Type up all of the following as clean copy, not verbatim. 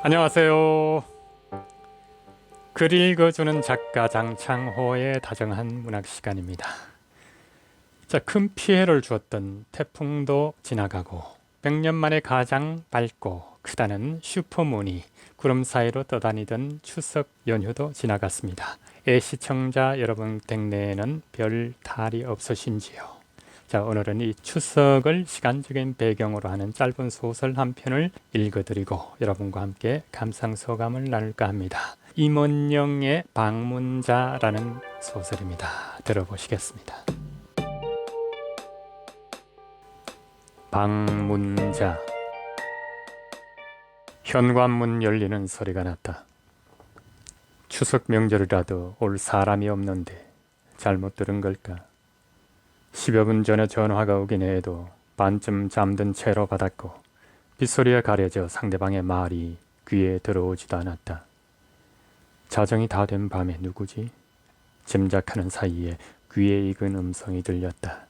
안녕하세요. 글 읽어주는 작가 장창호의 다정한 문학 시간입니다. 자, 큰 피해를 주었던 태풍도 지나가고 100년 만에 가장 밝고 크다는 슈퍼문이 구름 사이로 떠다니던 추석 연휴도 지나갔습니다. 시청자 여러분 댁내에는 별 탈이 없으신지요? 자, 오늘은 이 추석을 시간적인 배경으로 하는 짧은 소설 한 편을 읽어드리고 여러분과 함께 감상소감을 나눌까 합니다. 임원영의 방문자라는 소설입니다. 들어보시겠습니다. 방문자. 현관문 열리는 소리가 났다. 추석 명절이라도 올 사람이 없는데 잘못 들은 걸까? 10여 분 전에 전화가 오긴 해도 반쯤 잠든 채로 받았고 빗소리에 가려져 상대방의 말이 귀에 들어오지도 않았다. 자정이 다 된 밤에 누구지? 짐작하는 사이에 귀에 익은 음성이 들렸다.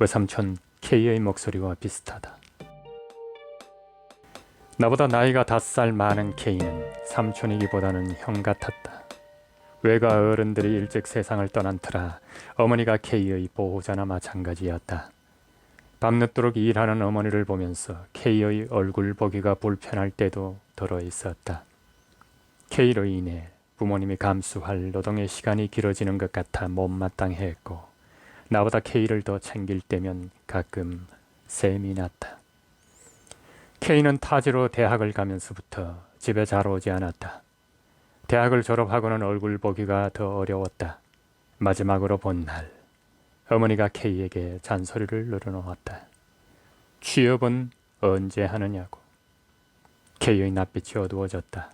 외삼촌 K의 목소리와 비슷하다. 나보다 나이가 5살 많은 K는 삼촌이기보다는 형 같았다. 외가 어른들이 일찍 세상을 떠난 터라 어머니가 K의 보호자나 마찬가지였다. 밤늦도록 일하는 어머니를 보면서 K의 얼굴 보기가 불편할 때도 들어 있었다. K로 인해 부모님이 감수할 노동의 시간이 길어지는 것 같아 못마땅했고 나보다 K를 더 챙길 때면 가끔 샘이 났다. K는 타지로 대학을 가면서부터 집에 잘 오지 않았다. 대학을 졸업하고는 얼굴 보기가 더 어려웠다. 마지막으로 본 날, 어머니가 K에게 잔소리를 늘어놓았다. 취업은 언제 하느냐고. K의 낯빛이 어두워졌다.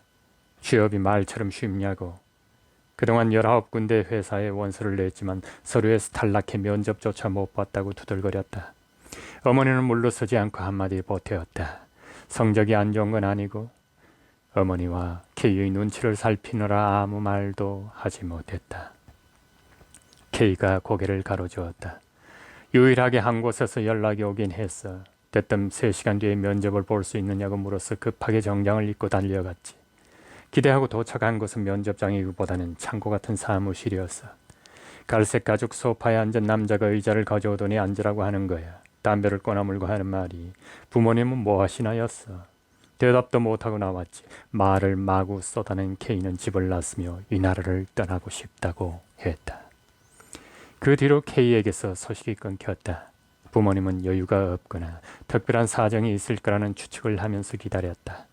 취업이 말처럼 쉽냐고. 그동안 19군데 회사에 원서를 냈지만 서류에서 탈락해 면접조차 못 봤다고 투덜거렸다. 어머니는 물러서지 않고 한마디 보태었다. 성적이 안 좋은 건 아니고 어머니와 K의 눈치를 살피느라 아무 말도 하지 못했다. K가 고개를 가로저었다. 유일하게 한 곳에서 연락이 오긴 했어. 대뜸 3시간 뒤에 면접을 볼 수 있느냐고 물어서 급하게 정장을 입고 달려갔지. 기대하고 도착한 곳은 면접장이기보다는 창고 같은 사무실이었어. 갈색 가죽 소파에 앉은 남자가 의자를 가져오더니 앉으라고 하는 거야. 담배를 꺼나물고 하는 말이 부모님은 뭐 하시나였어. 대답도 못하고 나왔지. 말을 마구 쏟아낸 K는 집을 나서며 이 나라를 떠나고 싶다고 했다. 그 뒤로 K에게서 소식이 끊겼다. 부모님은 여유가 없거나 특별한 사정이 있을 거라는 추측을 하면서 기다렸다.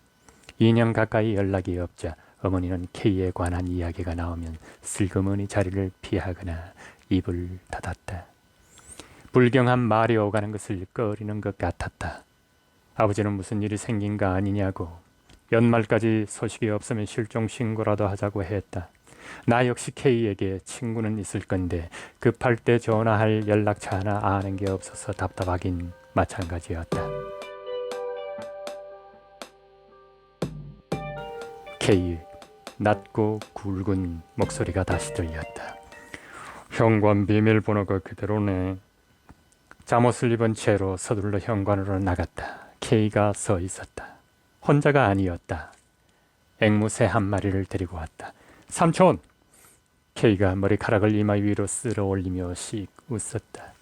2년 가까이 연락이 없자 어머니는 K에 관한 이야기가 나오면 슬그머니 자리를 피하거나 입을 닫았다. 불경한 말이 오가는 것을 꺼리는 것 같았다. 아버지는 무슨 일이 생긴 거 아니냐고. 연말까지 소식이 없으면 실종 신고라도 하자고 했다. 나 역시 K에게 친구는 있을 건데 급할 때 전화할 연락처 하나 아는 게 없어서 답답하긴 마찬가지였다. K의 낮고 굵은 목소리가 다시 들렸다. 현관 비밀번호가 그대로네. 잠옷을 입은 채로 서둘러 현관으로 나갔다. K가 서 있었다. 혼자가 아니었다. 앵무새 한 마리를 데리고 왔다. 삼촌! K가 머리카락을 이마 위로 쓸어 올리며 씩 웃었다.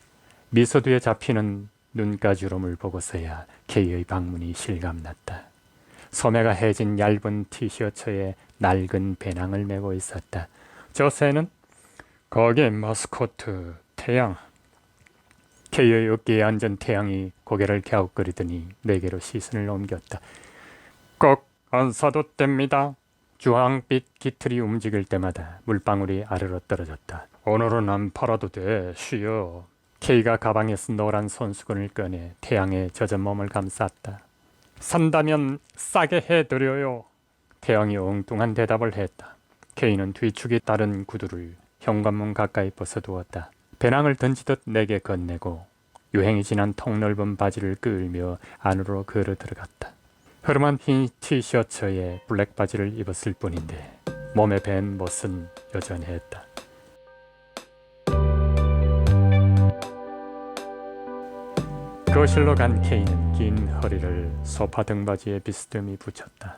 미소 뒤에 잡히는 눈가주름을 보고서야 K의 방문이 실감났다. 소매가 해진 얇은 티셔츠에 낡은 배낭을 메고 있었다. 저 새는? 거기 마스코트 태양. K의 어깨에 앉은 태양이 고개를 갸웃거리더니 내게로 시선을 옮겼다. 꼭 안 사도 됩니다. 주황빛 깃털이 움직일 때마다 물방울이 아래로 떨어졌다. 오늘은 안 팔아도 돼. 쉬어. K가 가방에서 노란 손수건을 꺼내 태양의 젖은 몸을 감쌌다. 산다면 싸게 해드려요. 태양이 엉뚱한 대답을 했다. K는 뒤축에 따른 구두를 현관문 가까이 벗어두었다. 배낭을 던지듯 내게 건네고 유행이 지난 통넓은 바지를 끌며 안으로 걸어 들어갔다. 흐름한 흰 티셔츠에 블랙 바지를 입었을 뿐인데 몸에 밴 못은 여전했다. 거실로 간 K는 긴 허리를 소파 등받이에 비스듬히 붙였다.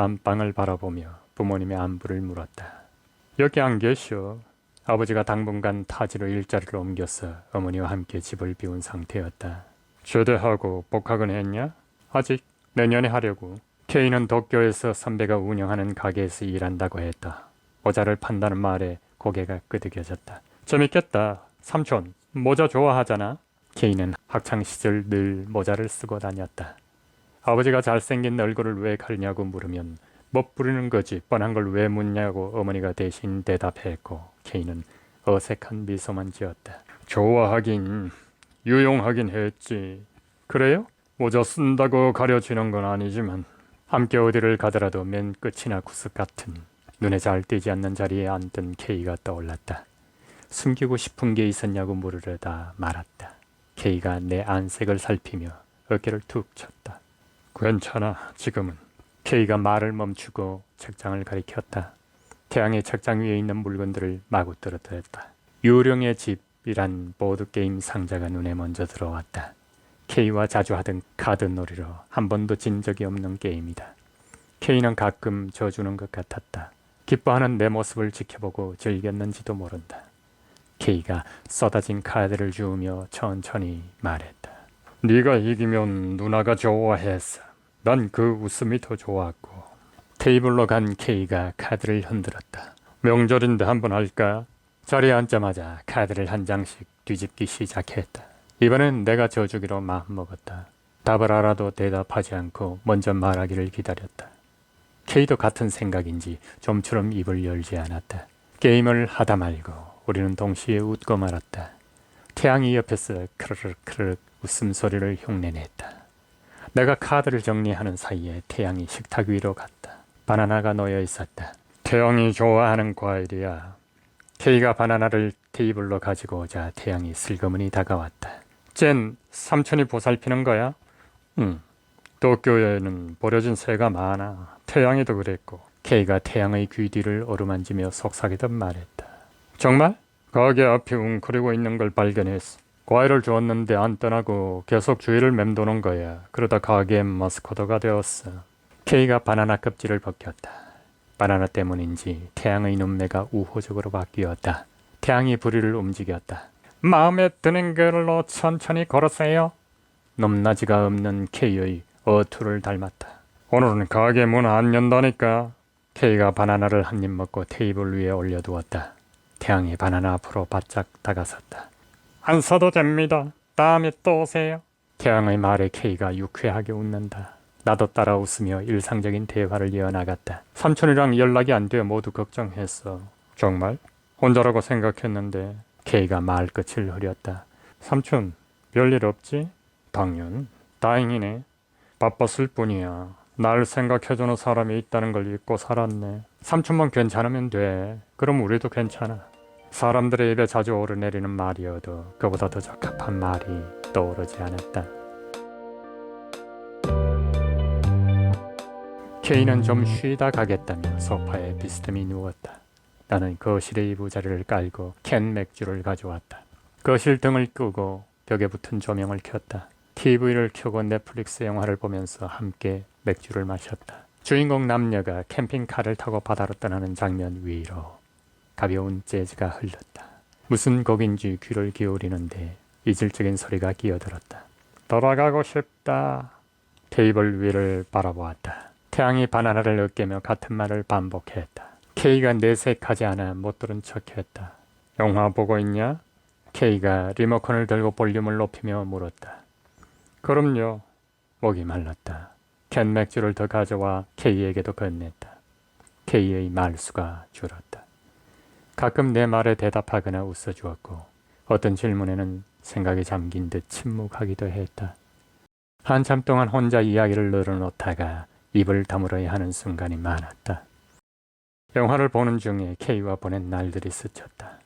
안방을 바라보며 부모님의 안부를 물었다. 여기 안 계셔. 아버지가 당분간 타지로 일자리를 옮겨서 어머니와 함께 집을 비운 상태였다. 제대하고 복학은 했냐? 아직 내년에 하려고. 케이는 도쿄에서 선배가 운영하는 가게에서 일한다고 했다. 모자를 판다는 말에 고개가 끄덕여졌다. 재밌겠다. 삼촌, 모자 좋아하잖아. 케이는 학창시절 늘 모자를 쓰고 다녔다. 아버지가 잘생긴 얼굴을 왜 가리냐고 물으면 멋부리는 거지 뻔한 걸 왜 묻냐고 어머니가 대신 대답했고 케이는 어색한 미소만 지었다. 좋아하긴 유용하긴 했지. 그래요? 모자 쓴다고 가려지는 건 아니지만 함께 어디를 가더라도 맨 끝이나 구석 같은 눈에 잘 띄지 않는 자리에 앉던 케이가 떠올랐다. 숨기고 싶은 게 있었냐고 물으려다 말았다. 케이가 내 안색을 살피며 어깨를 툭 쳤다. 괜찮아, 지금은. 케이가 말을 멈추고 책장을 가리켰다. 태양의 책장 위에 있는 물건들을 마구 떨어뜨렸다. 유령의 집이란 보드게임 상자가 눈에 먼저 들어왔다. 케이와 자주 하던 카드놀이로 한 번도 진 적이 없는 게임이다. 케이는 가끔 져주는 것 같았다. 기뻐하는 내 모습을 지켜보고 즐겼는지도 모른다. 케이가 쏟아진 카드를 주우며 천천히 말했다. 네가 이기면 누나가 좋아했어. 난 그 웃음이 더 좋았고. 테이블로 간 케이가 카드를 흔들었다. 명절인데 한번 할까? 자리에 앉자마자 카드를 한 장씩 뒤집기 시작했다. 이번엔 내가 져주기로 마음먹었다. 답을 알아도 대답하지 않고 먼저 말하기를 기다렸다. 케이도 같은 생각인지 좀처럼 입을 열지 않았다. 게임을 하다 말고 우리는 동시에 웃고 말았다. 태양이 옆에서 크르륵 크르륵 웃음소리를 흉내냈다. 내가 카드를 정리하는 사이에 태양이 식탁 위로 갔다. 바나나가 놓여 있었다. 태양이 좋아하는 과일이야. 케이가 바나나를 테이블로 가지고 오자 태양이 슬그머니 다가왔다. 쟨 삼촌이 보살피는 거야? 응. 도쿄에는 버려진 새가 많아. 태양이도 그랬고. 케이가 태양의 귀 뒤를 어루만지며 속삭이듯 말했다. 정말? 가게 앞에 웅크리고 있는 걸 발견했어. 과일을 주었는데 안 떠나고 계속 주위를 맴도는 거야. 그러다 가게의 마스코트가 되었어. 케이가 바나나 껍질을 벗겼다. 바나나 때문인지 태양의 눈매가 우호적으로 바뀌었다. 태양이 부리를 움직였다. 마음에 드는 걸로 천천히 걸으세요. 높낮이가 없는 케이의 어투를 닮았다. 오늘은 가게 문 안 연다니까. 케이가 바나나를 한 입 먹고 테이블 위에 올려두었다. 태양이 바나나 앞으로 바짝 다가섰다. 안 사도 됩니다. 다음에 또 오세요. 태양의 말에 케이가 유쾌하게 웃는다. 나도 따라 웃으며 일상적인 대화를 이어나갔다. 삼촌이랑 연락이 안 돼 모두 걱정했어. 정말? 혼자라고 생각했는데. 케이가 말끝을 흐렸다. 삼촌, 별일 없지? 당연. 다행이네. 바빴을 뿐이야. 날 생각해주는 사람이 있다는 걸 잊고 살았네. 삼촌만 괜찮으면 돼. 그럼 우리도 괜찮아. 사람들의 입에 자주 오르내리는 말이어도 그보다 더 적합한 말이 떠오르지 않았다. 케이는 좀 쉬다 가겠다며 소파에 비스듬히 누웠다. 나는 거실의 이부자리를 깔고 캔 맥주를 가져왔다. 거실 등을 끄고 벽에 붙은 조명을 켰다. TV를 켜고 넷플릭스 영화를 보면서 함께 맥주를 마셨다. 주인공 남녀가 캠핑카를 타고 바다로 떠나는 장면 위로 가벼운 재즈가 흘렀다. 무슨 곡인지 귀를 기울이는데 이질적인 소리가 끼어들었다. 돌아가고 싶다. 테이블 위를 바라보았다. 태양이 바나나를 으깨며 같은 말을 반복했다. 케이가 내색하지 않아 못 들은 척했다. 영화 보고 있냐? 케이가 리모컨을 들고 볼륨을 높이며 물었다. 그럼요. 목이 말랐다. 캔 맥주를 더 가져와 케이에게도 건넸다. 케이의 말수가 줄었다. 가끔 내 말에 대답하거나 웃어주었고 어떤 질문에는 생각에 잠긴 듯 침묵하기도 했다. 한참 동안 혼자 이야기를 늘어놓다가 입을 다물어야 하는 순간이 많았다. 영화를 보는 중에 케이와 보낸 날들이 스쳤다.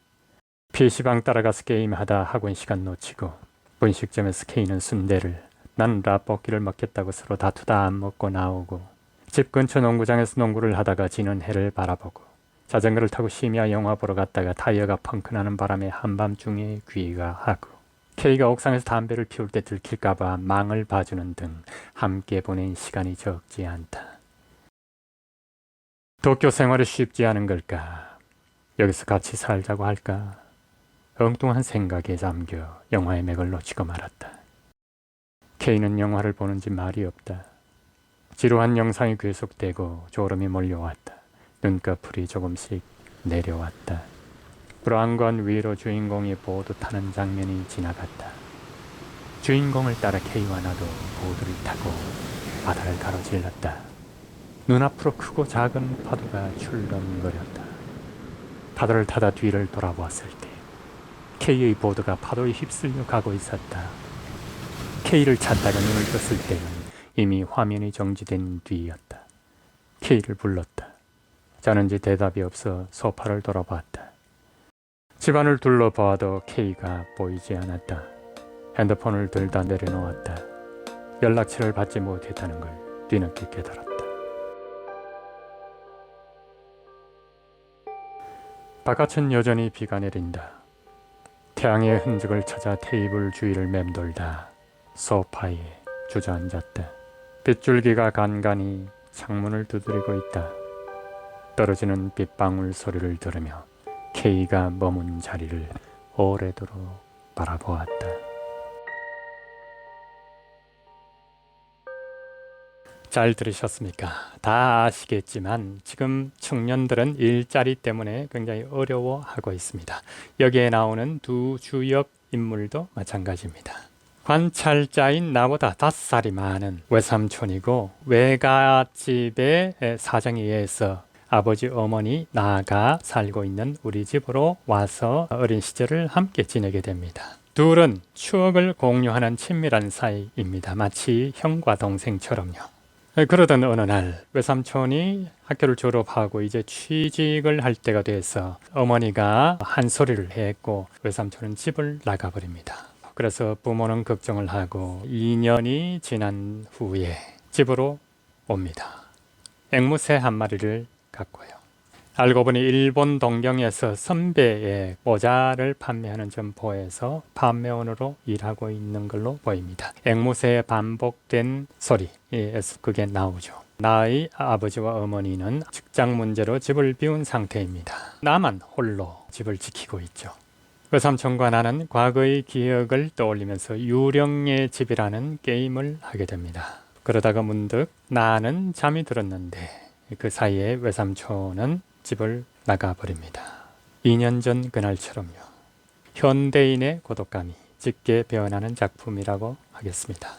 PC방 따라가서 게임하다 학원 시간 놓치고 분식점에서 케이는 순대를 난 라볶이를 먹겠다고 서로 다투다 안 먹고 나오고 집 근처 농구장에서 농구를 하다가 지는 해를 바라보고 자전거를 타고 심야 영화 보러 갔다가 타이어가 펑크나는 바람에 한밤중에 귀가하고 케이가 옥상에서 담배를 피울 때 들킬까봐 망을 봐주는 등 함께 보낸 시간이 적지 않다. 도쿄 생활이 쉽지 않은 걸까? 여기서 같이 살자고 할까? 엉뚱한 생각에 잠겨 영화의 맥을 놓치고 말았다. K는 영화를 보는지 말이 없다. 지루한 영상이 계속되고 졸음이 몰려왔다. 눈꺼풀이 조금씩 내려왔다. 브라운관 위로 주인공이 보드 타는 장면이 지나갔다. 주인공을 따라 K와 나도 보드를 타고 바다를 가로질렀다. 눈앞으로 크고 작은 파도가 출렁거렸다. 파도를 타다 뒤를 돌아보았을 때 K의 보드가 파도에 휩쓸려 가고 있었다. K를 찾다가 눈을 떴을 때는 이미 화면이 정지된 뒤였다. K를 불렀다. 자는지 대답이 없어 소파를 돌아봤다. 집안을 둘러봐도 K가 보이지 않았다. 핸드폰을 들다 내려놓았다. 연락처를 받지 못했다는 걸 뒤늦게 깨달았다. 바깥은 여전히 비가 내린다. 태양의 흔적을 찾아 테이블 주위를 맴돌다 소파에 주저앉았다. 빗줄기가 간간히 창문을 두드리고 있다. 떨어지는 빗방울 소리를 들으며 K가 머문 자리를 오래도록 바라보았다. 잘 들으셨습니까? 다 아시겠지만 지금 청년들은 일자리 때문에 굉장히 어려워하고 있습니다. 여기에 나오는 두 주역 인물도 마찬가지입니다. 관찰자인 나보다 5살이 많은 외삼촌이고 외갓집의 사정에 의해서 아버지 어머니 나가 살고 있는 우리 집으로 와서 어린 시절을 함께 지내게 됩니다. 둘은 추억을 공유하는 친밀한 사이입니다. 마치 형과 동생처럼요. 그러던 어느 날 외삼촌이 학교를 졸업하고 이제 취직을 할 때가 돼서 어머니가 한 소리를 했고 외삼촌은 집을 나가버립니다. 그래서 부모는 걱정을 하고 2년이 지난 후에 집으로 옵니다. 앵무새 한 마리를 갖고요. 알고 보니 일본 동경에서 선배의 모자를 판매하는 점포에서 판매원으로 일하고 있는 걸로 보입니다. 앵무새의 반복된 소리에서 그게 나오죠. 나의 아버지와 어머니는 직장 문제로 집을 비운 상태입니다. 나만 홀로 집을 지키고 있죠. 외삼촌과 나는 과거의 기억을 떠올리면서 유령의 집이라는 게임을 하게 됩니다. 그러다가 문득 나는 잠이 들었는데 그 사이에 외삼촌은 집을 나가버립니다. 2년 전 그날처럼요. 현대인의 고독감이 짙게 배어나는 작품이라고 하겠습니다.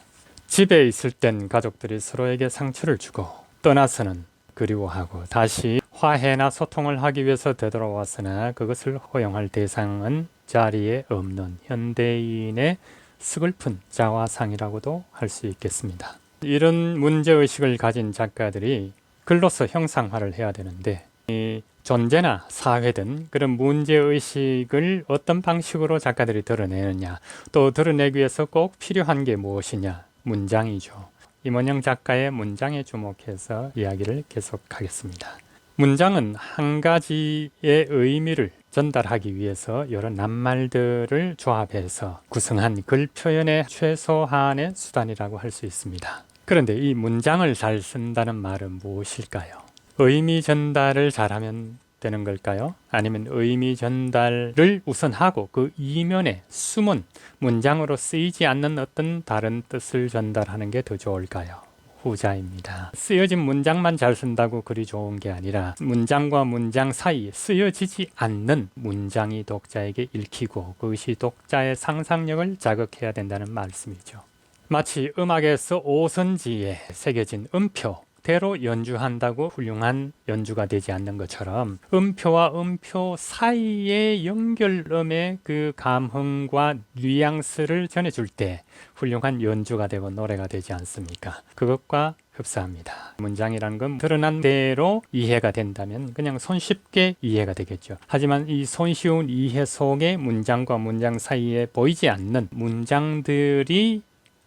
집에 있을 땐 가족들이 서로에게 상처를 주고 떠나서는 그리워하고 다시 화해나 소통을 하기 위해서 되돌아왔으나 그것을 허용할 대상은 자리에 없는 현대인의 서글픈 자화상이라고도 할 수 있겠습니다. 이런 문제의식을 가진 작가들이 글로서 형상화를 해야 되는데 이 존재나 사회든 그런 문제의식을 어떤 방식으로 작가들이 드러내느냐 또 드러내기 위해서 꼭 필요한 게 무엇이냐 문장이죠. 임원영 작가의 문장에 주목해서 이야기를 계속하겠습니다. 문장은 한 가지의 의미를 전달하기 위해서 여러 낱말들을 조합해서 구성한 글 표현의 최소한의 수단이라고 할 수 있습니다. 그런데 이 문장을 잘 쓴다는 말은 무엇일까요? 의미 전달을 잘하면 되는 걸까요? 아니면 의미 전달을 우선 하고 그 이면에 숨은 문장으로 쓰이지 않는 어떤 다른 뜻을 전달하는 게 더 좋을까요? 후자입니다. 쓰여진 문장만 잘 쓴다고 글이 좋은 게 아니라 문장과 문장 사이에 쓰여지지 않는 문장이 독자에게 읽히고 그것이 독자의 상상력을 자극해야 된다는 말씀이죠. 마치 음악에서 오선지에 새겨진 음표대로 연주한다고 훌륭한 연주가 되지 않는 것처럼 음표와 음표 사이의 연결음의 그 감흥과 뉘앙스를 전해줄 때 훌륭한 연주가 되고 노래가 되지 않습니까? 그것과 흡사합니다. 문장이라는 건 드러난 대로 이해가 된다면 그냥 손쉽게 이해가 되겠죠. 하지만 이 손쉬운 이해 속에 문장과 문장 사이에 보이지 않는 문장들이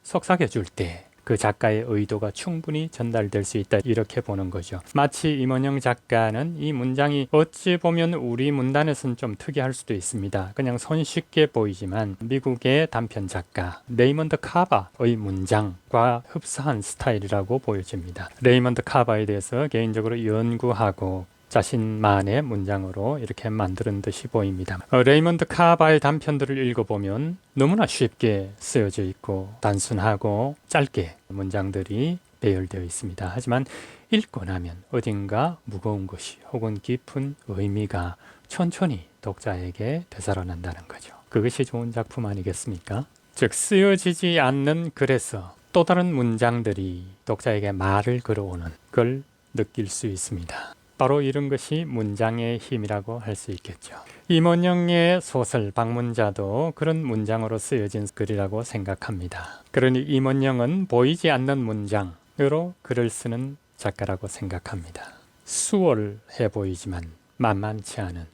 속삭여 줄 때 그 작가의 의도가 충분히 전달될 수 있다, 이렇게 보는 거죠. 마치 임원영 작가는 이 문장이 어찌 보면 우리 문단에서는 좀 특이할 수도 있습니다. 그냥 손쉽게 보이지만 미국의 단편 작가 레이먼드 카바의 문장과 흡사한 스타일이라고 보여집니다. 레이먼드 카바에 대해서 개인적으로 연구하고 자신만의 문장으로 이렇게 만드는 듯이 보입니다. 레이먼드 카바의 단편들을 읽어보면 너무나 쉽게 쓰여져 있고 단순하고 짧게 문장들이 배열되어 있습니다. 하지만 읽고 나면 어딘가 무거운 것이 혹은 깊은 의미가 천천히 독자에게 되살아난다는 거죠. 그것이 좋은 작품 아니겠습니까? 즉 쓰여지지 않는 글에서 또 다른 문장들이 독자에게 말을 걸어오는 걸 느낄 수 있습니다. 바로 이런 것이 문장의 힘이라고 할 수 있겠죠. 임원영의 소설 방문자도 그런 문장으로 쓰여진 글이라고 생각합니다. 그러니 임원영은 보이지 않는 문장으로 글을 쓰는 작가라고 생각합니다. 수월해 보이지만 만만치 않은,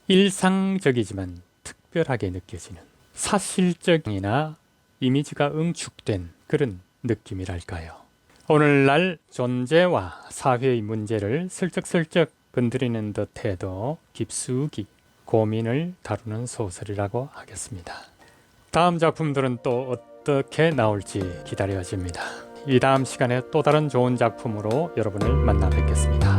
일상적이지만 특별하게 느껴지는, 사실적이나 이미지가 응축된 그런 느낌이랄까요. 오늘날 존재와 사회의 문제를 슬쩍슬쩍 건드리는 듯해도 깊숙이 고민을 다루는 소설이라고 하겠습니다. 다음 작품들은 또 어떻게 나올지 기다려집니다. 이 다음 시간에 또 다른 좋은 작품으로 여러분을 만나 뵙겠습니다.